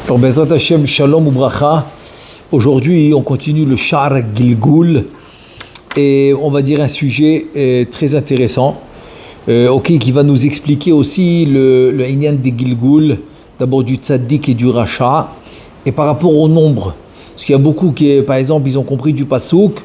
Alors, Bezrat Hashem, Shalom ou Bracha. Aujourd'hui, on continue le Sha'ar Gilgul et on va dire un sujet très intéressant, qui va nous expliquer aussi le Inyan des Gilgul, d'abord du Tzaddik et du Rasha, et par rapport au nombre. Parce qu'il y a beaucoup qui, par exemple, ils ont compris du Passouk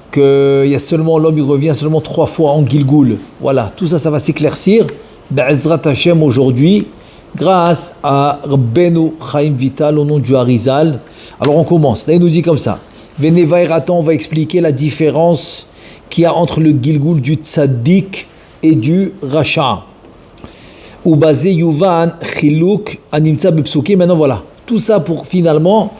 qu'il y a seulement, l'homme il revient seulement 3 fois en Gilgul. Voilà, tout ça, ça va s'éclaircir. Bezrat Hashem aujourd'hui, grâce à Rabbeinu Chaim Vital au nom du Harizal. Alors on commence. Là il nous dit comme ça. On va expliquer la différence qu'il y a entre le Gilgul du Tzaddik et du Rasha. Ou basé Yuvan Chiluk Animtsa Bepsukim. Maintenant voilà. Tout ça pour finalement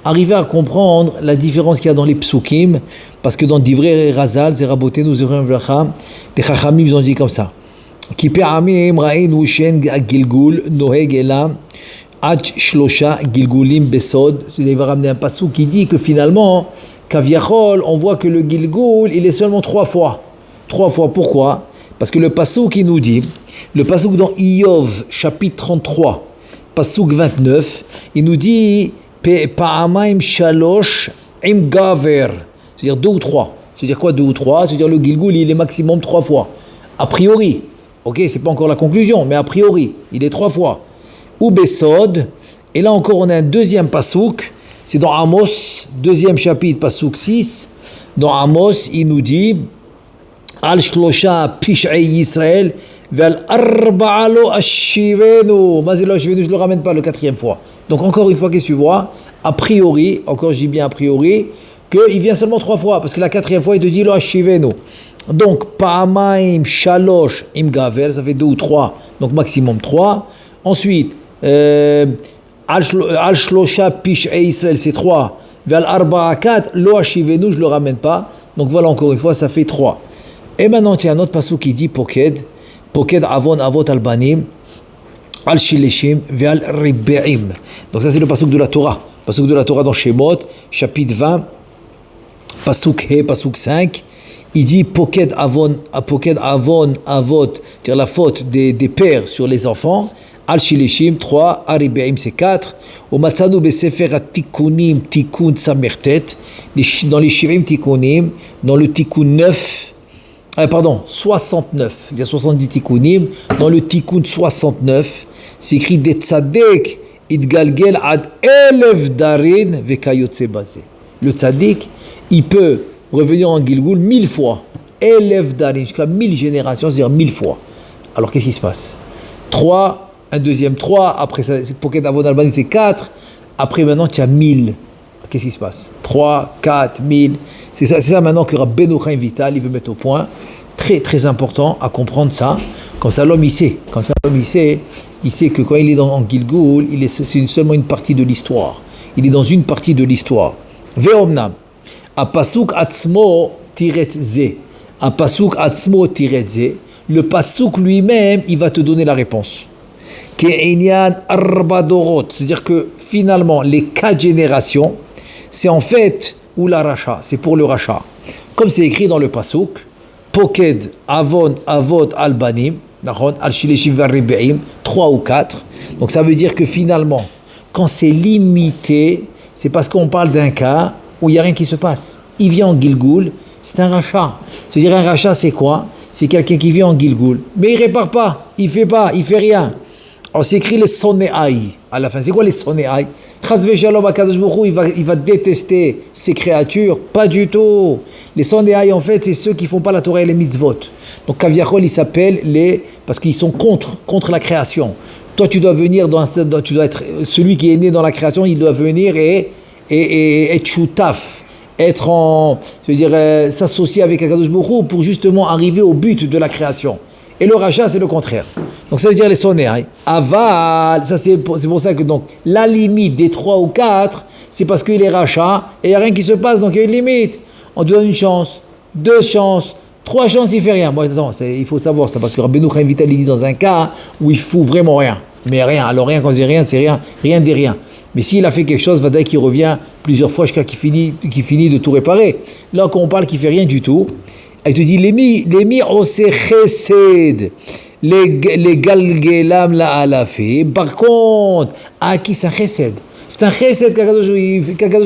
arriver à comprendre la différence qu'il y a dans les psukim. Parce que dans Divrei Razal, Zeraboteinu Zerem Vracha, les Chachamim ils ont dit comme ça. Qui פעמים ראינו שאין גלגול נוהג אלא עד 3 גלגולים בסוד. Il va ramener un passouk qui dit que finalement, Kaviachol, on voit que le gilgul, il est seulement 3 fois. 3 fois, pourquoi? Parce que le passouk qui nous dit, le passouk dans Iyov, chapitre 33, passouk 29, il nous dit פעמיים 3 עם גבר, c'est-à-dire 2 ou 3. C'est-à-dire quoi 2 ou 3? C'est-à-dire le gilgul, il est maximum 3 fois. A priori. Ok, c'est pas encore la conclusion, mais a priori, il est 3 fois. Ou Besod, et là encore on a un deuxième pasouk, c'est dans Amos, 2e chapitre, pasouk 6. Dans Amos, il nous dit Al shlosha pish'ei Yisrael, vel arba'a lo ashivenu. Mazelo ashivenu, je le ramène pas le 4e fois. Donc encore une fois, qu'est-ce que tu vois? A priori, encore je dis bien a priori, qu'il vient seulement 3 fois, parce que la 4e fois, il te dit lo ashivenu. Donc, Pa'amaim, Shalosh, Im Gaver, ça fait 2 ou 3, donc maximum 3. Ensuite, Al Shlosha Pish'ei Israël, c'est 3. Val Arba'a 4, Lo Hashivenu, je ne le ramène pas. Donc voilà, encore une fois, ça fait 3. Et maintenant, il y a un autre passage qui dit Poked Avon Avot Albanim, Al Shileshim, Val Ribe'im. Donc ça, c'est le passage de la Torah. Passage de la Torah dans Shemot, chapitre 20, Pasuk He, Pasuk 5. Il dit Poked Avon Avot, c'est-à-dire la faute des pères sur les enfants. Al Shileshim 3, Aribeim c'est 4. Au Matzanu Besefer Atikunim Tikun Samertet, dans les Shirim Tikunim, dans le Tikun 9, 69, il y a 70 Tikunim, dans le Tikun 69, c'est écrit des Tzadek Idgalgel Ad Elef Darin Vekayotse Bazé. Le Tzaddik, il peut revenir en Gilgul 1000 fois, élève d'arin, jusqu'à 1000 générations, c'est-à-dire 1000 fois. Alors qu'est-ce qui se passe? 3, un deuxième 3, après ça, c'est Poked Avon Albani, c'est 4, après maintenant tu as 1000. Qu'est-ce qui se passe? 3, 4, 1000. C'est ça maintenant que Rabbeinu Chaim Vital, il veut mettre au point. Très très important à comprendre ça. Comme ça l'homme il sait. Comme ça l'homme il sait que quand il est en Gilgul, c'est seulement une partie de l'histoire. Il est dans une partie de l'histoire. Ve'omnam. Pasuk atzmo tiretze. Pasuk atzmo tiretze. Le pasuk lui-même, il va te donner la réponse. Ke'inyan arbadorot. C'est-à-dire que finalement, les 4 générations, c'est en fait ou la racha. C'est pour le racha. Comme c'est écrit dans le pasuk, Poked avon avot albanim, al shileshim varibeim, 3 ou 4. Donc ça veut dire que finalement, quand c'est limité, c'est parce qu'on parle d'un cas où il n'y a rien qui se passe. Il vient en Gilgul, c'est un rachat. C'est-à-dire un rachat, c'est quoi? C'est quelqu'un qui vient en Gilgul, mais il ne répare pas, il ne fait rien. Alors c'est écrit les Sonéaï à la fin. C'est quoi les Sonéaï? Chazve Shalom Akadosh Baruch Hu, il va détester ces créatures? Pas du tout. Les Sonéaï, en fait, c'est ceux qui ne font pas la Torah et les mitzvot. Donc Kaviachol, ils s'appellent parce qu'ils sont contre la création. Toi, tu dois venir tu dois être celui qui est né dans la création, il doit venir et être choutaf, s'associer avec Akadosh Baruch Hu pour justement arriver au but de la création. Et le rachat, c'est le contraire. Donc ça veut dire les sonéaï. Aval, c'est pour ça que donc la limite des 3 ou 4, c'est parce qu'il est rachat et il n'y a rien qui se passe, donc il y a une limite. On te donne une chance, 2 chances, 3 chances, il ne fait rien. Moi, non, il faut savoir ça, parce que Rabbeinu Chaim Vital dit dans un cas où il ne faut vraiment rien. Mais rien, alors rien, quand je dis rien, c'est rien, rien des rien. Mais s'il a fait quelque chose, va dire qu'il revient plusieurs fois jusqu'à qu'il finit de tout réparer. Là, quand on parle qu'il ne fait rien du tout, elle te dit, Lémi ose chesed, les galgelam la alafim. Par contre, qui c'est un chesed. C'est un chesed qu'Akadosh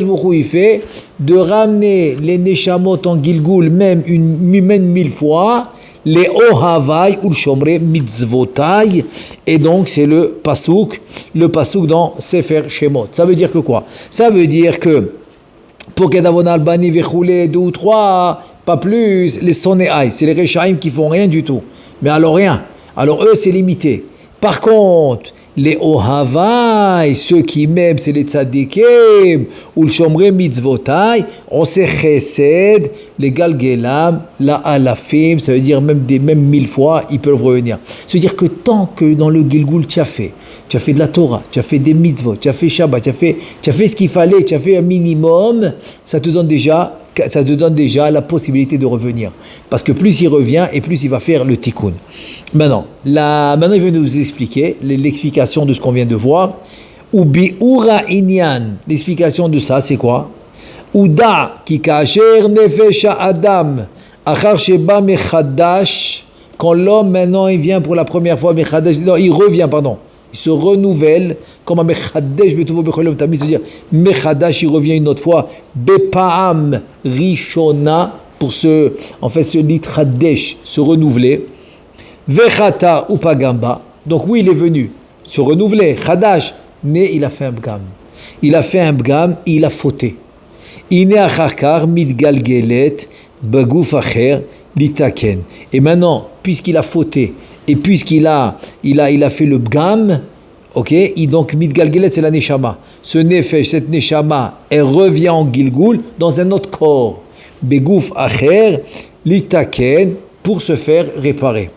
Baruch Hu il fait de ramener les neshamot en Gilgul même 1000 fois, les ohavai ou le shomre mitzvotai, et donc c'est le pasouk dans Sefer Shemot. Ça veut dire que quoi? Ça veut dire que pour Kedavon Albani Vechoulé 2 ou 3, pas plus, les sonéaï, c'est les Rechaim qui font rien du tout. Mais alors rien. Alors eux, c'est limité. Par contre, les Ohavai, ceux qui m'aiment, c'est les Tzadikim, ou le Shomre Mitzvotai, on sait Chesed, les Galgelam, la Alafim, ça veut dire même 1000 fois, ils peuvent revenir. Ça veut dire que tant que dans le Gilgul, tu as fait de la Torah, tu as fait des mitzvot, tu as fait Shabbat, tu as fait ce qu'il fallait, tu as fait un minimum, ça te donne déjà la possibilité de revenir. Parce que plus il revient et plus il va faire le tikkun. Maintenant, il va nous expliquer l'explication de ce qu'on vient de voir. Ubi ura inyan. L'explication de ça, c'est quoi? Uda ki kasher nefesh adam achar sheba mechadash. Quand l'homme maintenant il vient pour la première fois mechadash, non, il revient, pardon. Il se renouvelle comme un mechadesh betuvo bechol yom tamid, c'est-à-dire mechadash, il revient une autre fois bepaam rishona pour se litradesh, se renouveler. Vechata ou pagamba. Donc oui, il est venu se renouveler, chadash, mais il a fait un bgam. Il a fait un bgam, il a fauté. Ine acharkar mitgalgelet baguf acher litaken. Et maintenant, puisqu'il a fauté et puisqu'il a fait le bgam, ok, donc mitgalgelet c'est la neshama. Ce nefesh, cette neshama, elle revient en Gilgul dans un autre corps. Beguf acher litaken, pour se faire réparer.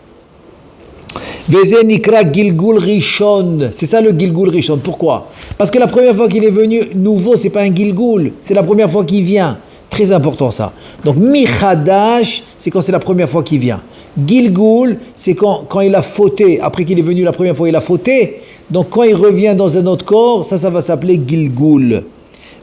Veze nikra Gilgul Rishon. C'est ça le Gilgul Rishon. Pourquoi? Parce que la première fois qu'il est venu nouveau, c'est pas un Gilgul, c'est la première fois qu'il vient. Très important ça. Donc Michadash, c'est quand c'est la première fois qu'il vient. Gilgul, c'est quand il a fauté. Après qu'il est venu la première fois, il a fauté. Donc quand il revient dans un autre corps, ça va s'appeler Gilgul.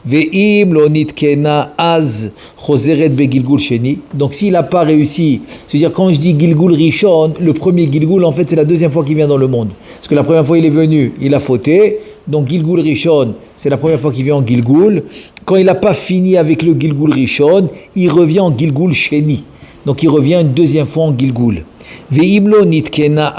Ve'im lo nitkena az choseret begilgul sheni. Donc s'il n'a pas réussi, c'est-à-dire quand je dis Gilgul Rishon, le premier Gilgul en fait c'est la deuxième fois qu'il vient dans le monde. Parce que la première fois il est venu, il a fauté. Donc Gilgul Rishon, c'est la première fois qu'il vient en Gilgul. Quand il n'a pas fini avec le Gilgul Rishon, il revient en Gilgul Sheni. Donc il revient une deuxième fois en Gilgul. Ve'imlo nitkena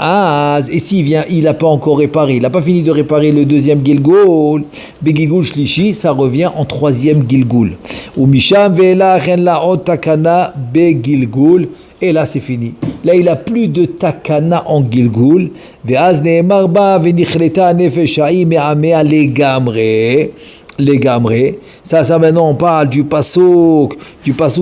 az, et s'il vient, il n'a pas encore réparé, il n'a pas fini de réparer le deuxième Gilgul, begilgul shlishi, ça revient en troisième Gilgul. Ou misham ve'ela chen la'ot takana begilgul, et là c'est fini. Là il n'a plus de takana en Gilgul. Ve'az ne'emar ba ve'nichreta nefesh ha'im me'amea legamre. Les gamrés, ça maintenant on parle du pasouk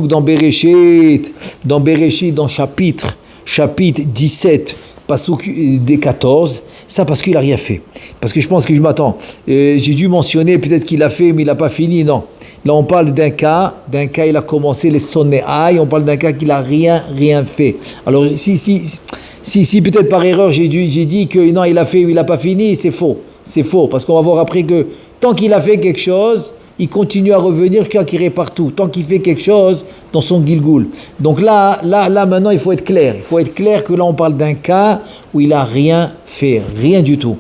dans Bereshit, dans chapitre 17, pasouk des 14, ça parce qu'il a rien fait, parce que je pense que je m'attends, j'ai dû mentionner peut-être qu'il a fait mais il n'a pas fini, non, là on parle d'un cas il a commencé les sonéaï, on parle d'un cas qu'il a rien fait, alors si peut-être par erreur j'ai dit que non il a fait, il n'a pas fini, c'est faux, parce qu'on va voir après que tant qu'il a fait quelque chose, il continue à revenir jusqu'à qu'il répare tout. Tant qu'il fait quelque chose dans son Gilgul. Donc là, maintenant, il faut être clair. Il faut être clair que là, on parle d'un cas où il n'a rien fait, rien du tout.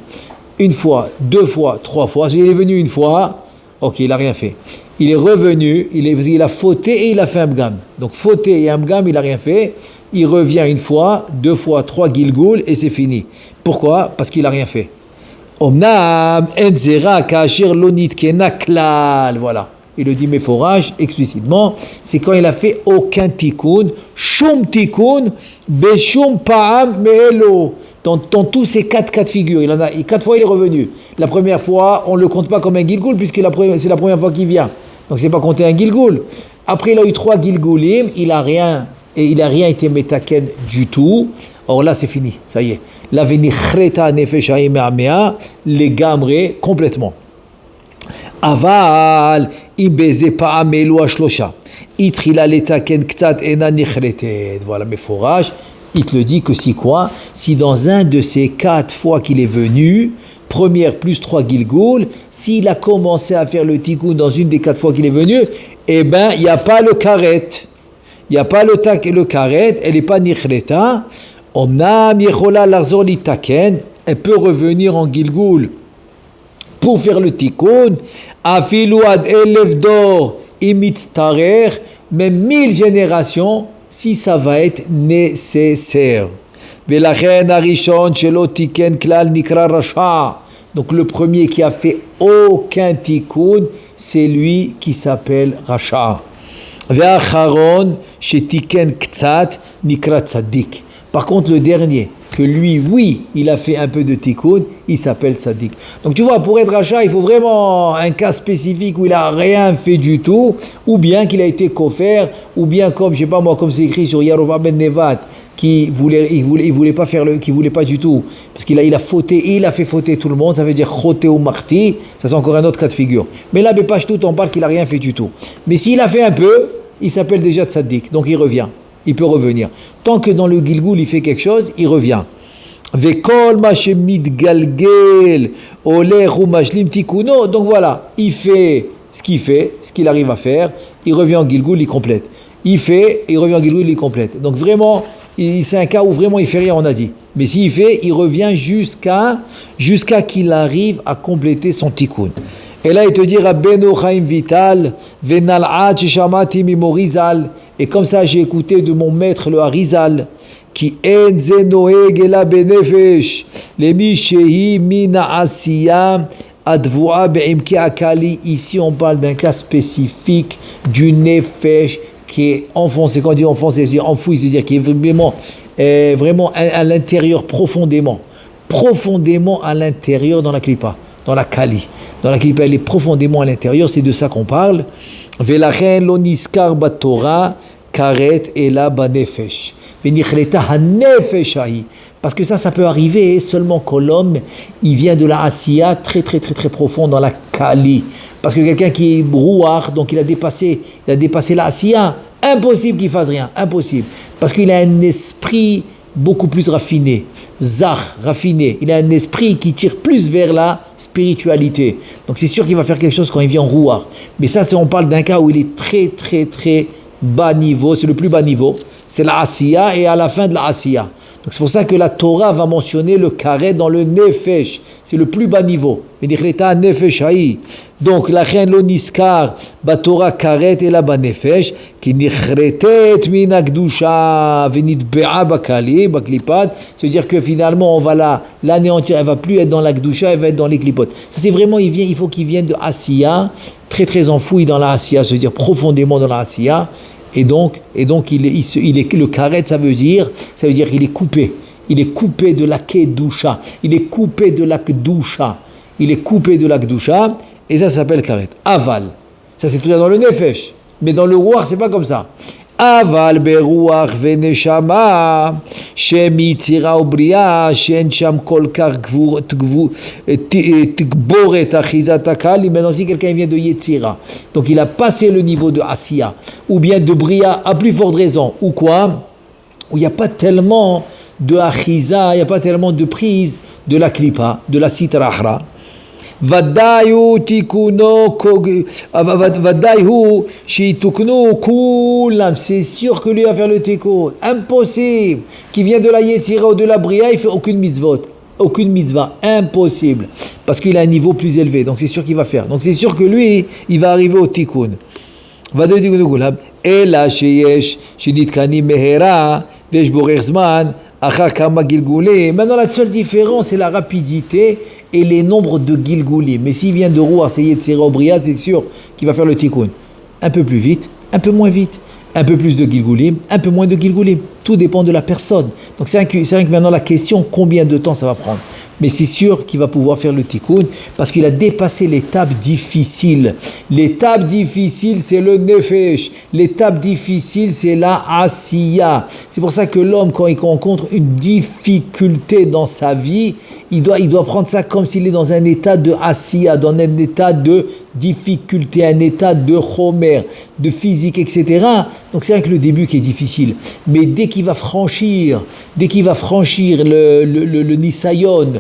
Une fois, 2 fois, 3 fois. Il est venu une fois, ok, il n'a rien fait. Il est revenu, il a fauté et il a fait un bgam. Donc fauté et un bgam, il n'a rien fait. Il revient une fois, 2 fois, 3 Gilgul et c'est fini. Pourquoi? Parce qu'il n'a rien fait. Omnam enzera kasher lonit kena klal. Voilà. Il le dit méforage explicitement. C'est quand il a fait aucun tikkun. Shum tikkun beshum paam meelo. Dans tous ces 4 cas de figure. Il en a 4 fois il est revenu. La première fois, on ne le compte pas comme un Gilgul puisque c'est la première fois qu'il vient. Donc c'est pas compté un Gilgul. Après il a eu 3 Gilgulim. Il a rien été metaken du tout. Or là c'est fini, ça y est. La venichreta nefesh ha'im me'amea, les gamré complètement. Aval im beze pa'am elu ashlosha itrila letaken ktat ena nichretet. Voilà mes forages. Il te le dit que si dans un de ces 4 fois qu'il est venu, première plus 3 Gilgul, s'il a commencé à faire le tikkun dans une des 4 fois qu'il est venu, eh ben il n'y a pas le karet. Il n'y a pas le karet, elle n'est pas nichreta. Omnam yechola larzor litaken, elle peut revenir en Gilgul pour faire le tikkun, afilu ad elev dor imitztarer, même 1000 générations, si ça va être nécessaire. Velachen arishon shelo tiken klal nikra rasha. Donc le premier qui a fait aucun tikkun, c'est lui qui s'appelle Rasha. Ve'acharon shetiken ktsat nikra tzaddik. Par contre le dernier, que lui, oui, il a fait un peu de tikkun, il s'appelle tzaddik. Donc tu vois, pour être Rasha, il faut vraiment un cas spécifique où il a rien fait du tout, ou bien qu'il a été kofer, ou bien comme, je sais pas moi, comme c'est écrit sur Yarovam ben Nevat, qui voulait pas faire qui voulait pas du tout, parce qu'il a fauté, il a fait fauter tout le monde, ça veut dire choté ou marti, ça c'est encore un autre cas de figure. Mais là, Bepashtout, on parle qu'il a rien fait du tout. Mais s'il a fait un peu, il s'appelle déjà tzaddik, donc il revient. Il peut revenir. Tant que dans le Gilgul, il fait quelque chose, il revient. Vekol mashemid galgel oler ou mashlim tikuno. Donc voilà, il fait ce qu'il arrive à faire. Il revient en Gilgul, il complète. Il fait, il revient en Gilgul, il complète. Donc vraiment, c'est un cas où vraiment il fait rien, on a dit. Mais s'il fait, il revient jusqu'à qu'il arrive à compléter son tikkun. Et là, il te dit, Rabbeinu Chaim Vital, Venal'at Shamati Mimorizal. Et comme ça, j'ai écouté de mon maître, le Harizal, qui enze noeg ela benefesh, lemi shehi mina asiya advoa be'imki akali. Ici, on parle d'un cas spécifique du nefesh qui est enfoncé. Quand on dit enfoncé, c'est enfoui, c'est-à-dire qui est vraiment à l'intérieur profondément à l'intérieur dans la klipa. Dans la Kali. Dans la Klippa, elle est profondément à l'intérieur, c'est de ça qu'on parle. Velachen lo niskar batora karet ela banefesh. Venichleta hanefesh ahi. Parce que ça peut arriver seulement quand l'homme, il vient de la Asiya très très très très profond dans la Kali. Parce que quelqu'un qui est brouard, donc il a dépassé la Asiya, impossible qu'il fasse rien, impossible. Parce qu'il a un esprit beaucoup plus raffiné, raffiné. Il a un esprit qui tire plus vers la spiritualité. Donc c'est sûr qu'il va faire quelque chose quand il vient en rouard. Mais ça, on parle d'un cas où il est très très très bas niveau, c'est le plus bas niveau. C'est la Asiya et à la fin de la Asiya. Donc c'est pour ça que la Torah va mentionner le carré dans le Nefesh. C'est le plus bas niveau. Donc la reine lo niskar batora karet et la banefesh qui nichretet min akdusha venitbea bakali baklipad. C'est-à-dire que finalement on va l'anéantir. Elle va plus être dans l'akdusha, elle va être dans les klipot. Ça c'est vraiment, il faut qu'il vienne de Asiya, très très enfoui dans la Asiya, c'est-à-dire profondément dans la Asiya. Et donc il est le karet, ça veut dire qu'il est coupé. Il est coupé de la kedusha. Il est coupé de la kedusha. Et ça s'appelle karet. Aval. Ça c'est tout ça dans le nefesh. Mais dans le ruach, c'est pas comme ça. Aval beruach veneshama shem yitzira ubriya shen sham kol kar tgboret achizat akali. Maintenant si quelqu'un vient de Yetzira, donc il a passé le niveau de Asiya ou bien de Bria à plus forte raison, ou quoi, où il n'y a pas tellement de achiza, il n'y a pas tellement de prise de la klipa, de la sitrahra. Vadayu tikuno vadayu shitukno kulam. C'est sûr que lui va faire le tikkun. Impossible. Qui vient de la Yetzira ou de la Bria, il fait aucune mitzvah. Impossible. Parce qu'il a un niveau plus élevé. Donc c'est sûr qu'il va faire. Donc c'est sûr que lui, il va arriver au tikkun. Vadayu tikuno kulam. Ela sheyesh shinitkani mehera vesh borer zman. Maintenant, la seule différence, c'est la rapidité et les nombres de Gilgulim. Mais s'il vient de Ruach, c'est Yetzira Bria, c'est sûr qu'il va faire le tikkun. Un peu plus vite, un peu moins vite. Un peu plus de Gilgulim, un peu moins de Gilgulim. Tout dépend de la personne. Donc c'est vrai que maintenant, la question, combien de temps ça va prendre? Mais c'est sûr qu'il va pouvoir faire le tikkun parce qu'il a dépassé l'étape difficile. L'étape difficile, c'est le nefesh. L'étape difficile, c'est la asiya. C'est pour ça que l'homme, quand il rencontre une difficulté dans sa vie, il doit prendre ça comme s'il est dans un état de asiya, dans un état de difficulté, un état de chomer, de physique, etc. Donc c'est vrai que le début qui est difficile. Mais dès qu'il va franchir le nisayon,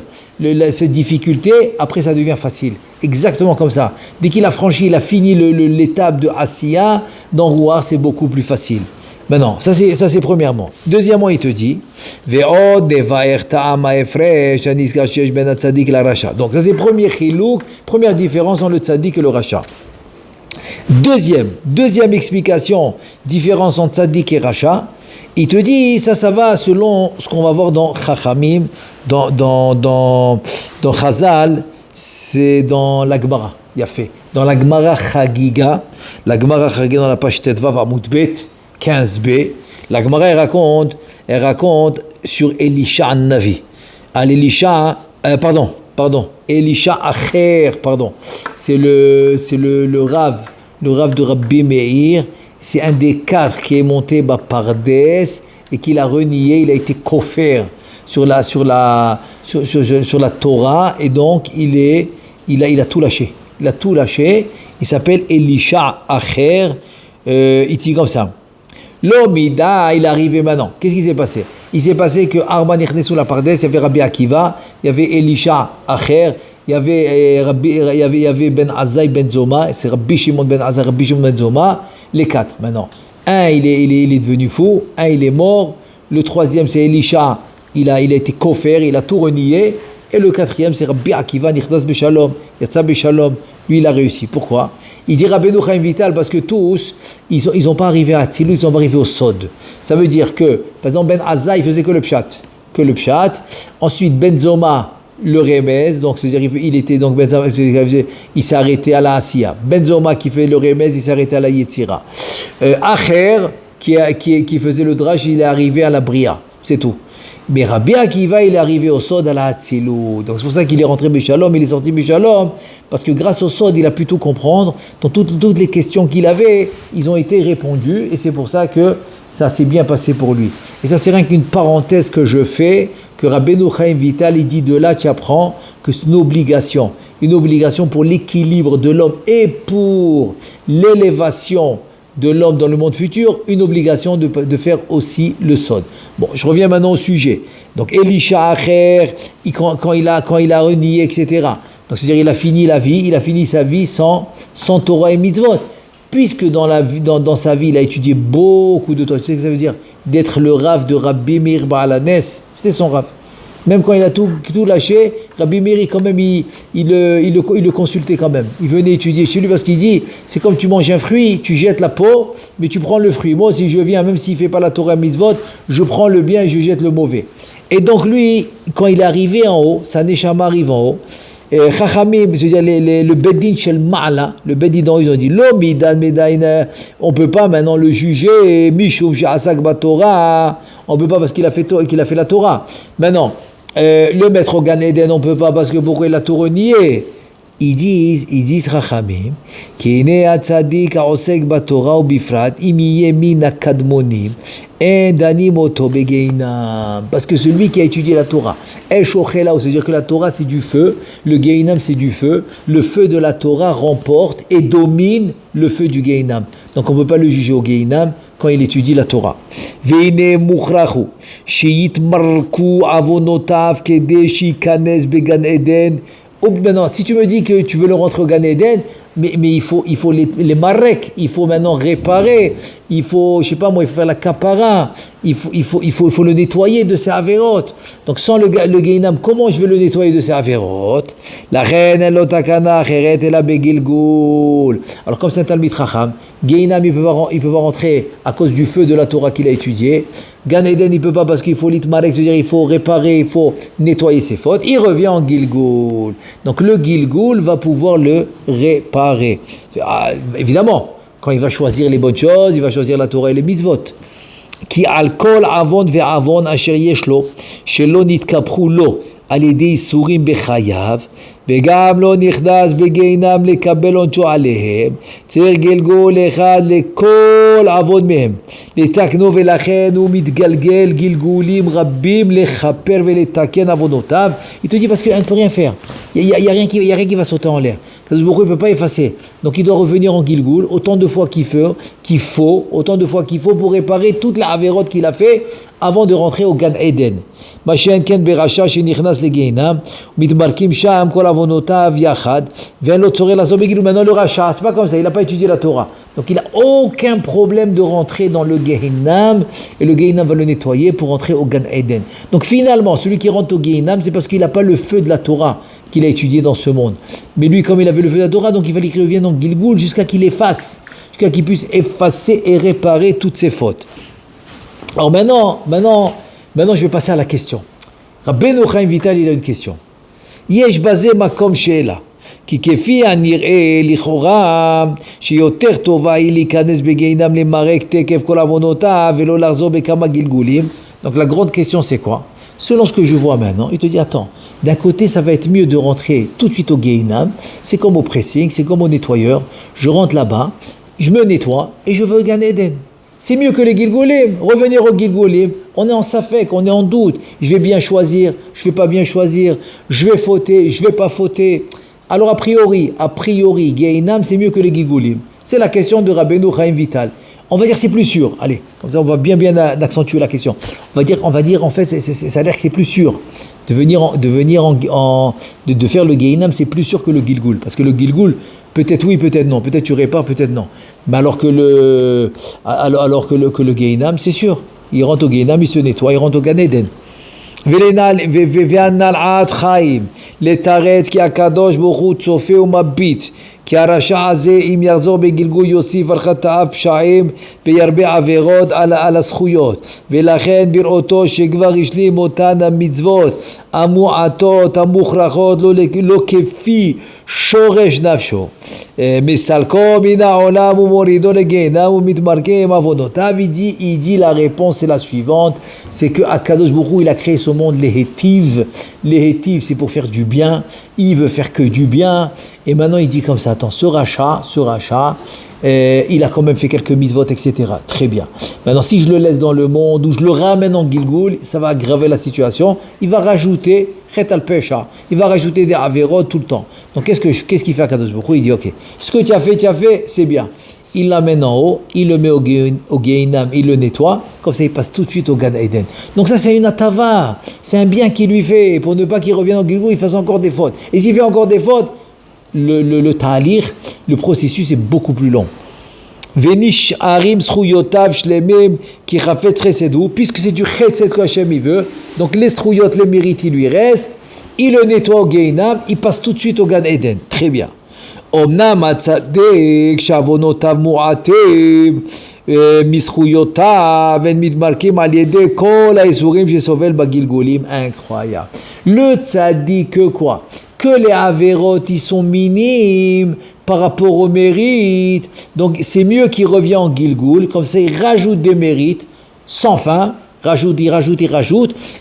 cette difficulté, après ça devient facile. Exactement comme ça. Dès qu'il a franchi, il a fini l'étape de Asiya, dans Ruach, c'est beaucoup plus facile. Maintenant, ça c'est premièrement. Deuxièmement, il te dit, donc ça c'est premier chilouk, première différence entre le tzaddik et le rachat. Deuxième explication, différence entre tzaddik et rachat, il te dit, ça va selon ce qu'on va voir dans Chachamim, dans Chazal, c'est dans la Gemara, il y a fait. Dans la Gemara Chagiga dans la page Tetvav Amud Bet, 15b, la Gemara elle raconte sur Elisha Navi. Elisha Acher, c'est le Rav de Rabbi Meir, c'est un des 4 qui est monté Pardes et qu'il a renié, il a été kofer sur la Torah, et donc il a tout lâché. Il a tout lâché. Il s'appelle Elisha Acher. Il dit comme ça. L'Omida, il est arrivé maintenant. Qu'est-ce qui s'est passé? Il s'est passé que Arba Nichnesou la Pardes, il y avait Rabbi Akiva, il y avait Elisha Acher, il y avait Ben Azai Ben Zoma, c'est Rabbi Shimon Ben Azai, Rabbi Shimon Ben Zoma, les 4 maintenant. Un, il est devenu fou, un, il est mort, le 3e, c'est Elisha, il a été kofer, il a tout renié, et le 4e, c'est Rabbi Akiva, Nichnas Beshalom, Yatsa Beshalom, lui il a réussi. Pourquoi? Il dit Rabbeinu Chaim Vital parce que tous, ils ont pas arrivé à Atzilut, ils sont pas arrivés au Sod. Ça veut dire que, par exemple, Ben Azza, il faisait que le Pshat. Ensuite, Ben Zoma, le Remez, donc c'est-à-dire il était donc Ben Zoma, il s'est arrêté à la Asiya. Ben Zoma qui fait le Remez, il s'est arrêté à la Yetzira. Acher, qui faisait le Drash, il est arrivé à la Bria. C'est tout. Mais Rabbi Akiva, il est arrivé au Sod à la Hatzilut. Donc c'est pour ça qu'il est rentré Béchalom, il est sorti Béchalom, parce que grâce au Sod, il a pu tout comprendre. Donc toutes les questions qu'il avait, ils ont été répondues, et c'est pour ça que ça s'est bien passé pour lui. Et ça, c'est rien qu'une parenthèse que je fais, que Rabbeinu Chaim Vital, il dit de là, tu apprends que c'est une obligation pour l'équilibre de l'homme et pour l'élévation de l'homme dans le monde futur, une obligation de faire aussi le Sod. Bon, je reviens maintenant au sujet. Donc Elisha Acher, quand il a renié, etc. Donc c'est-à-dire il a fini sa vie sans Torah et mitzvot. Puisque dans sa vie, il a étudié beaucoup de Torah. Tu sais ce que ça veut dire? D'être le Rav de Rabbi Meir Baalanes, c'était son Rav. Même quand il a tout lâché, Rabbi Meir, quand même, il le consultait quand même. Il venait étudier chez lui parce qu'il dit, c'est comme tu manges un fruit, tu jettes la peau, mais tu prends le fruit. Moi, si je viens, même s'il ne fait pas la Torah mitzvot, je prends le bien et je jette le mauvais. Et donc lui, quand il est arrivé en haut, sa neshama arrive en haut, Chachamim, c'est-à-dire le Beddin Shel Ma'ala, le Beddin, ils ont dit, on ne peut pas maintenant le juger, Mishum She'asak Batorah, on ne peut pas parce qu'il a fait la Torah. Maintenant, le mettre au Gan Eden, on ne peut pas parce que pourquoi il a tout renié. Ils disent Chachamim, Kine Atzadik Aosek Batorah ou Bifrat, Imiye Min Akadmonim, Danim Oto Begeinam. Parce que celui qui a étudié la Torah, El Shochela, c'est-à-dire que la Torah c'est du feu, le Geinam c'est du feu, le feu de la Torah remporte et domine le feu du Geinam. Donc on ne peut pas le juger au Geinam quand il étudie la Torah. Veine Muchrachu, Sheyit Marku Avonotav Kedeshi Kanes Began Eden. Maintenant, si tu me dis que tu veux le rentrer au Gan Eden, mais il faut les marek, il faut maintenant réparer, il faut faire la kapara, il faut le nettoyer de ses avérotes. Donc sans le Geinam, comment je vais le nettoyer de ses avérotes? La reine elle otakana cheret elle a begilgul. Alors comme c'est un Talmid Chacham, Geinam il peut pas rentrer à cause du feu de la Torah qu'il a étudié. Gan Eden il peut pas parce qu'il faut l'itmarek, c'est-à-dire il faut réparer, il faut nettoyer ses fautes. Il revient en Gilgul. Donc le Gilgul va pouvoir le réparer. Évidemment, quand il va choisir les bonnes choses, il va choisir la Torah et les mitzvot. Qui alcool avon ve avon asher yeshlo, shelo nitkapru lo, על ידי איסורים בחייו, וגם לא נכנס בגיהינום לקבל עונשו עליהם, צריך גלגול אחד לכל עוון מהם, לתקנו, ולכן הוא מתגלגל גלגולים רבים לכפר ולתקן עוונותיו. Il te dit parce qu'il ne peut rien faire, il y a rien qui va sauter en l'air. Il ne peut pas effacer. Donc il doit revenir en Gilgul autant de fois qu'il faut pour réparer toute la avérote qu'il a fait avant de rentrer au Gan Eden. מה שאין כן ברשע שנכנס לגיהינום, מתברכים שם כל avonotav yachad, ve'en lo tzoreh lazo begilul. Maintenant le rachat, c'est pas comme ça, il n'a pas étudié la Torah. Donc il n'a aucun problème de rentrer dans le Gehinam, et le Gehinam va le nettoyer pour rentrer au Gan Eden. Donc finalement, celui qui rentre au Gehinam, c'est parce qu'il n'a pas le feu de la Torah qu'il a étudié dans ce monde. Mais lui, comme il avait le feu de la Torah, donc il fallait qu'il revienne dans Gilgul jusqu'à qu'il efface, jusqu'à qu'il puisse effacer et réparer toutes ses fautes. Alors maintenant, je vais passer à la question. Rabbeinu Chaim Vital, il a une question. Yesh bazé makom she'ela. כי כפי הנראה לכאורה שיותר טובה היא להיכנס בגיהינום למרק תקף כל עוונותיו ולא לחזור בכמה גלגולים. Donc la grande question c'est quoi? Selon ce que je vois maintenant, il te dit attends, d'un côté ça va être mieux de rentrer tout de suite au Gehinam, c'est comme au pressing, c'est comme au nettoyeur, je rentre là-bas, je me nettoie et je veux Gan Eden. C'est mieux que les Gilgulim, revenir au Gilgulim, on est en safek, on est en doute, je vais bien choisir, je vais pas bien choisir, je vais fauter, je vais pas fauter. Alors a priori, Gehinam c'est mieux que les Gilgulim. C'est la question de Rabbeinu Chaim Vital. On va dire c'est plus sûr. Allez, comme ça on va bien accentuer la question. On va dire en fait ça a l'air que c'est plus sûr de faire le Gehinam, c'est plus sûr que le Gilgul, parce que le Gilgul peut-être oui, peut-être non, peut-être tu répares, peut-être non. Mais alors que le Gehinam c'est sûr. Il rentre au Gehinam, il se nettoie, il rentre au Gan Eden. והנ"ל עד חיים לתרץ כי הקדוש ברוך הוא צופה ומביט כי הרשע הזה אם יחזור בגלגול יוסיף על חטאיו פשעים וירבה עבירות על הזכויות ולכן בראותו שכבר השלים אותן המצוות המועטות המוכרחות לא כפי שורש נפשו מסלקו מן העולם ומורידו לגיהינום ומתמרקם עוונותיו. Il dit la réponse est la suivante, c'est que Akadosh Baruch Hu il a créé ce monde les hétives c'est pour faire du bien, il veut faire que du bien, et maintenant il dit comme ça, attends, ce rachat il a quand même fait quelques mitzvot, etc. Très bien. Maintenant, si je le laisse dans le monde ou je le ramène en Gilgul, ça va aggraver la situation. Il va rajouter chet al pesha. Il va rajouter des averot tout le temps. Donc, qu'est-ce qu'il fait à Kadosh Baruch Hu? Il dit, ok, ce que tu as fait, c'est bien. Il l'amène en haut, il le met au Gehinam, il le nettoie, comme ça il passe tout de suite au Gan Eden. Donc ça c'est une atava, c'est un bien qu'il lui fait, pour ne pas qu'il revienne en Gilgul, il fasse encore des fautes. Et s'il fait encore des fautes, le ta'alir, le processus est beaucoup plus long. Venish arim sruyotav shlemim ki chafetz chesedou, puisque c'est du chesed que Hashem il veut, donc les sruyot, les mérites, il lui reste, il le nettoie au Gehinam, il passe tout de suite au Gan Eden. Très bien. אמנם הצדיק שעוונותיו מועטים מזכויותיו הם מתמרקים על ידי כל האיסורים שסובל בגלגולים. Incroyable. Le tzaddik que quoi? Que les avérots ils sont minimes par rapport au mérite, donc c'est mieux qu'il revient en Gilgul, comme ça il rajoute des mérites sans fin, il rajoute,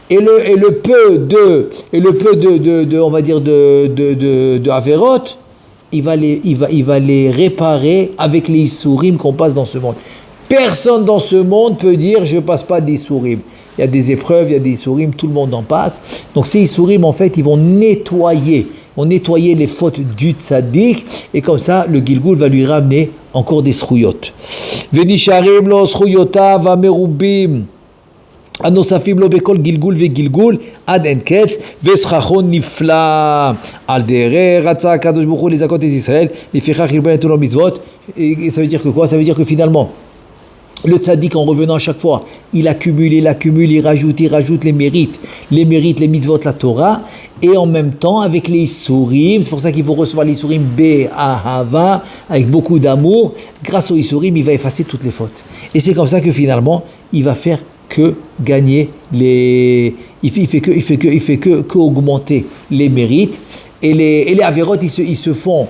et le peu de on va dire de avérots, il va les réparer avec les Issourim qu'on passe dans ce monde. Personne dans ce monde peut dire je ne passe pas d'Issourim. Il y a des épreuves, il y a des Issourim, tout le monde en passe. Donc ces Issourim, en fait, ils vont nettoyer les fautes du tzaddik, et comme ça, le Gilgul va lui ramener encore des sruyot. Venisharim lo sruyotav amerubim. הנוספים לו בכל גלגול וגלגול עד אין קץ ושכחו נפלא על דרך רצה הקדוש ברוך הוא לזכות את ישראל לפיכך הרבה נתנו לו מצוות. Et ça veut dire que quoi? Ça veut dire que finalement le tzaddik en revenant à chaque fois il accumule, il rajoute les mérites, les mitzvot, la Torah, et en même temps avec les Issourim. C'est pour ça qu'il faut recevoir les Issourim be'ahava, avec beaucoup d'amour. Grâce aux Issourim il va effacer toutes les fautes, et c'est comme ça que finalement il va faire que gagner il fait que augmenter les mérites, et les avérotes ils se font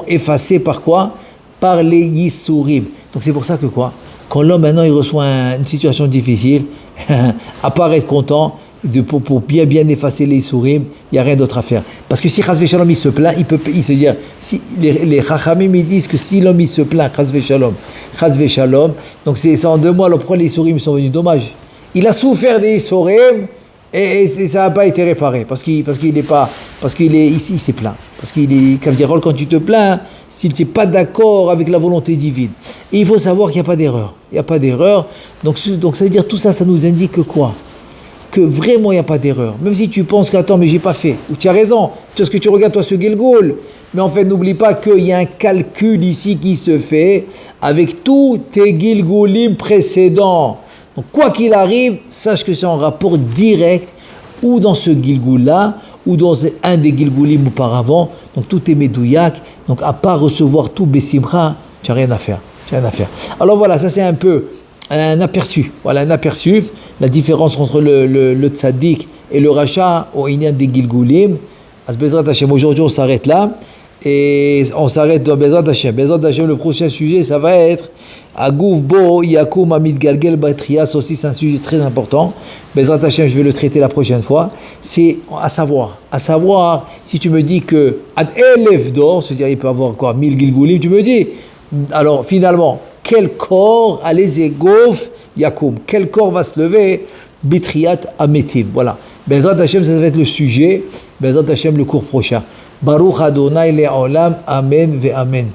effacer par quoi? Par les Yissourim. Donc c'est pour ça que quoi? Quand l'homme maintenant il reçoit une situation difficile, à part être content pour bien effacer les Yissourim, il n'y a rien d'autre à faire. Parce que si Chas Veshalom il se plaint, il se dit, si les Chachamim ils disent que si l'homme il se plaint, Chas Veshalom, donc c'est en 2 mois, alors pourquoi les Yissourim sont venus? Dommage. Il a souffert des Yissourim et ça n'a pas été réparé parce qu'il s'est plaint. Parce qu'il est, quand tu te plains, si tu n'es pas d'accord avec la volonté divine. Et il faut savoir qu'il n'y a pas d'erreur. Donc ça veut dire tout ça, ça nous indique que quoi? que vraiment il n'y a pas d'erreur. Même si tu penses qu'attends, mais j'ai pas fait. Ou tu as raison, parce que tu regardes toi ce Gilgul. Mais en fait, n'oublie pas qu'il y a un calcul ici qui se fait avec tous tes Gilgulim précédents. Donc quoi qu'il arrive, sache que c'est en rapport direct ou dans ce Gilgul-là, ou dans un des Gilgulim auparavant. Donc tout est médouillac. Donc à part recevoir tout Bessimra, tu n'as rien à faire. Alors voilà, ça c'est un peu un aperçu. Voilà, un aperçu. La différence entre le tzaddik et le rachat au Inyan des Gilgulim. Bezrat Hashem, aujourd'hui on s'arrête là. Et on s'arrête dans Bezrat Hashem. Bezrat Hashem, le prochain sujet, ça va être Agouf Bo Yakum Amid Galgel Batrias, aussi c'est un sujet très important. Bezrat Hashem, je vais le traiter la prochaine fois. C'est à savoir, si tu me dis que Ad Elef d'or, c'est-à-dire il peut avoir quoi, 1000 Gilgulim, tu me dis, alors finalement, quel corps a les égouf Yakum, quel corps va se lever Bitriat Ametim, voilà. Bezrat Hashem, ça va être le sujet. Bezrat Hashem, le cours prochain. Baruch Adonai Le'olam, Amen ve Amen.